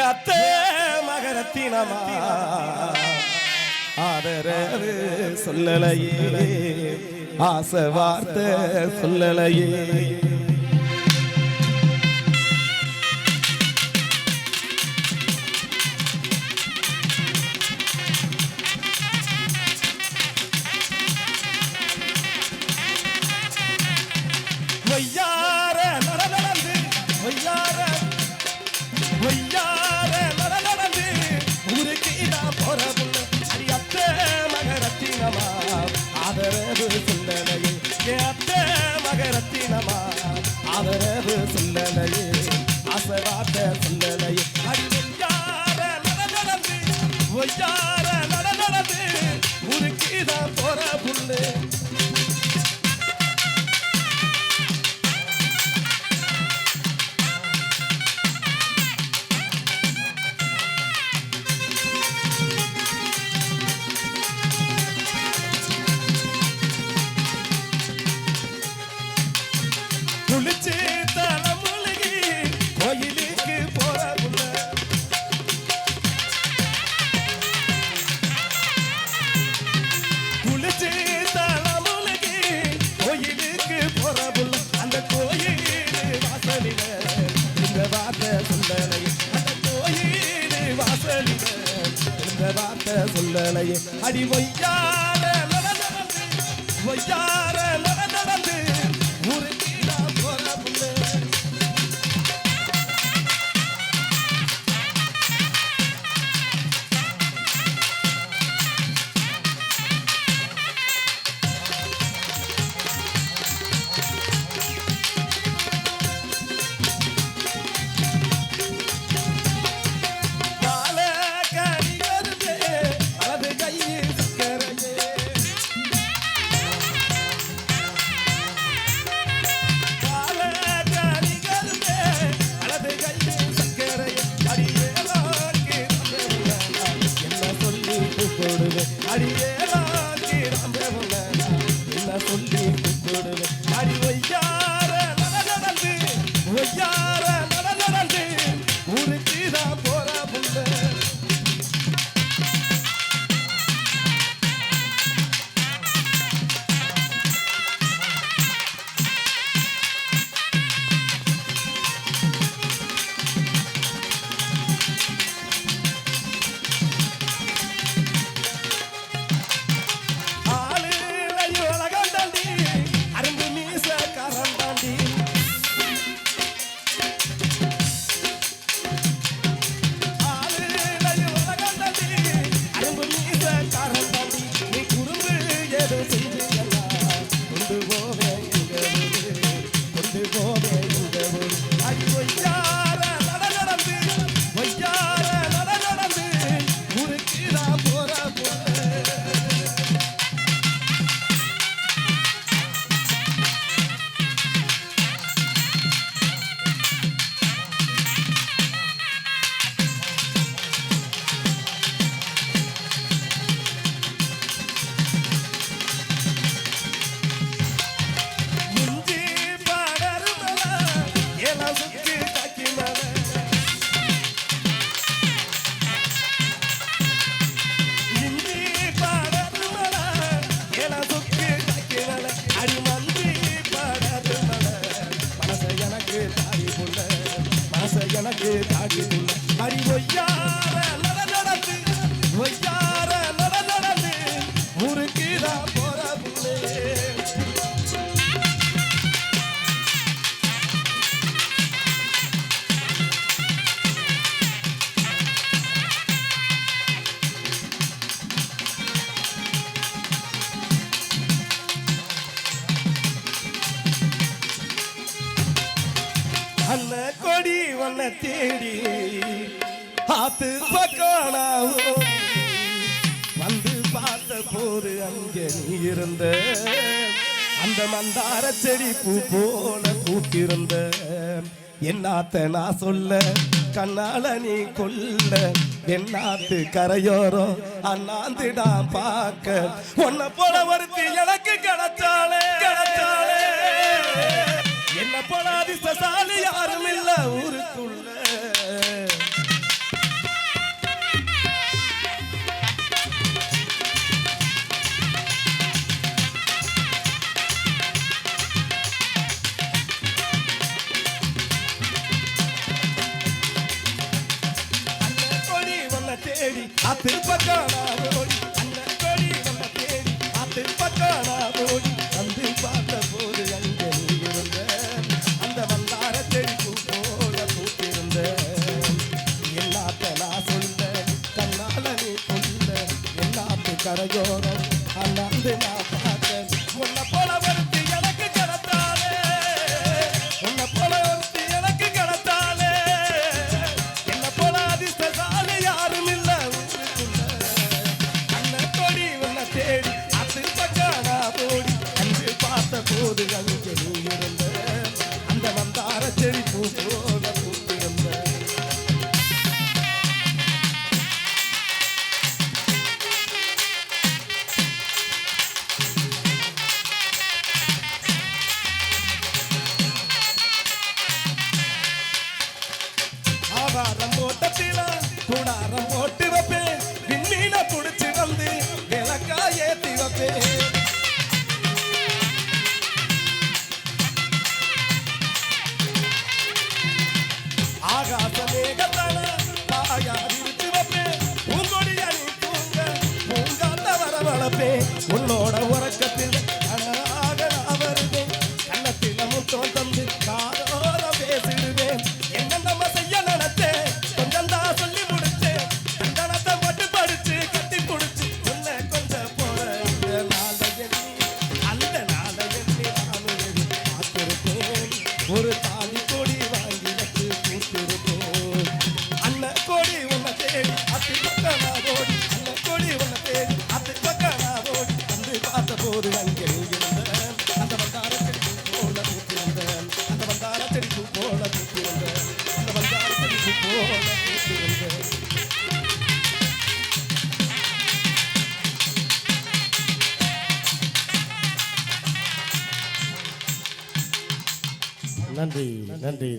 அத்தை மகரத்தினமா ஆதரவு சொல்லலையே ஆசை வார்த்தை சொல்லலையே ஒய்யார நடந்து ஒய்யார ஒய்யார நடந்து ஊருக்கு நான் போற புள்ள அடி அத்தை மகரத்தினமா ஆதரவு சொல்லலையே ஏ அத்தை மகரத்தினமா ஆதரவு சொல்லலையே ஆசை வார்த்தை சொல்லலையே அடி ஒய்யார நடந்து ஒய்யார நடந்து ஊருக்கு நான் போற புள்ள குளிச்சு தலைமுழுகி கோயிலுக்கு போற புள்ள குளிச்சு தலைமுழுகி கோயிலுக்கு போற புள்ள அந்த கோயில் வாசலில இந்த வார்த்தை சொல்லலையே அந்த கோயில் வாசலில இந்த வார்த்தை சொல்லலையே அடி ஒய்யார நடந்து ஒய்யார நடந்து ஊருக்கு எனக்கு தாடி புள்ள அடி ஒய்யார நடந்து ஒய்யார நடந்து ஊருக்கு தான் போற புள்ளே அண்ண கொடி வண்ண தேடி ஆத்து பக்கானாவும் வந்து பார்த்த போது அங்கே நீ இருந்த அந்த மந்தார செடி பூ போல பூத்திருந்த என்னாத்த நான் சொல்ல கண்ணால நீ கொல்ல என்னாத்து கரையோரம் அண்ணாந்து நான் பார்க்க உன்னை போல ஒருத்தி எனக்கு கிடைச்சாலே என்ன போல அதிர்ஷ்டசாலி யாரும் இல்ல ஊருக்குள்ள பக்கானா ஓடி அந்த கொடி உன்னை தேடி ஆத்து பக்கானா ஓடி வந்து பார்த்த போது அங்கே நீ இருந்த அந்த வந்தார செடி பூ போல பூத்திருந்த எல்லாத்த நான் சொல்ல கண்ணால நீ கொல்ல எல்லாத்து கரையோரம் அண்ணாந்து நான் பார்த்தேன் உன்னை போல வருத்தி எனக்கு கிடத்தாலே உன்னை போல வருத்தி எனக்கு கிடத்தாலே என்ன போல அதிர்ஷ்டசாலி யாரும் இல்ல ஊருக்குள்ள அண்ணன் கொடி உன்னை தேடி அது பக்கானா ஓடி அன்று பார்த்த போது அங்கே நீ இருந்த அந்த வந்தார செடி பூ போல பூத்திருந்த ஆவாரம் ஓட்டத்தில கூடாரம் ஓட்டு வைப்பேன் விண்மீனை புடிச்சு வந்து விளக்கா ஏத்தி வைப்பேன் ஆகாச மேகத்தான பாயார் இருக்கு வைப்பேன் பூங்கொடி அணி தூங்க பூங்காத்த வர வளர்ப்பேன் உன்னோட உறக்கத்தில் கனராக நான் வருவேன் கண்ணத்தில் முத்தம் தந்து காதோர பேசிடுவேன் என்ன நம்ம செய்ய நினைச்சேன் கொஞ்சம் தான் சொல்லி முடிச்சேன் கண்டனத்தை மட்டும் படிச்சு கட்டி பிடிச்சு உன்னை கொஞ்சம் போற அந்த நாளை எண்ணி நானும் எழுதி பார்த்திருப்பேன் ஒரு தாலி கொடி வாங்கி வச்சு கூட்டிருப்பேன் அண்ணன் கொடி உன்னை தேடி அத்தி பக்கனா ஓடி அண்ணன் கொடி உன்னை தேடி அத்தி பக்கனா ஓடி வந்து பார்த்த போது அங்கே இருந்த அந்த வந்தார செடி போல பூத்திருந்தேன் அந்த வந்தார செடி போல பூத்திருந்தேன் அந்த வந்தார செடி போல பூத்திருந்தேன் நன்றி நன்றி.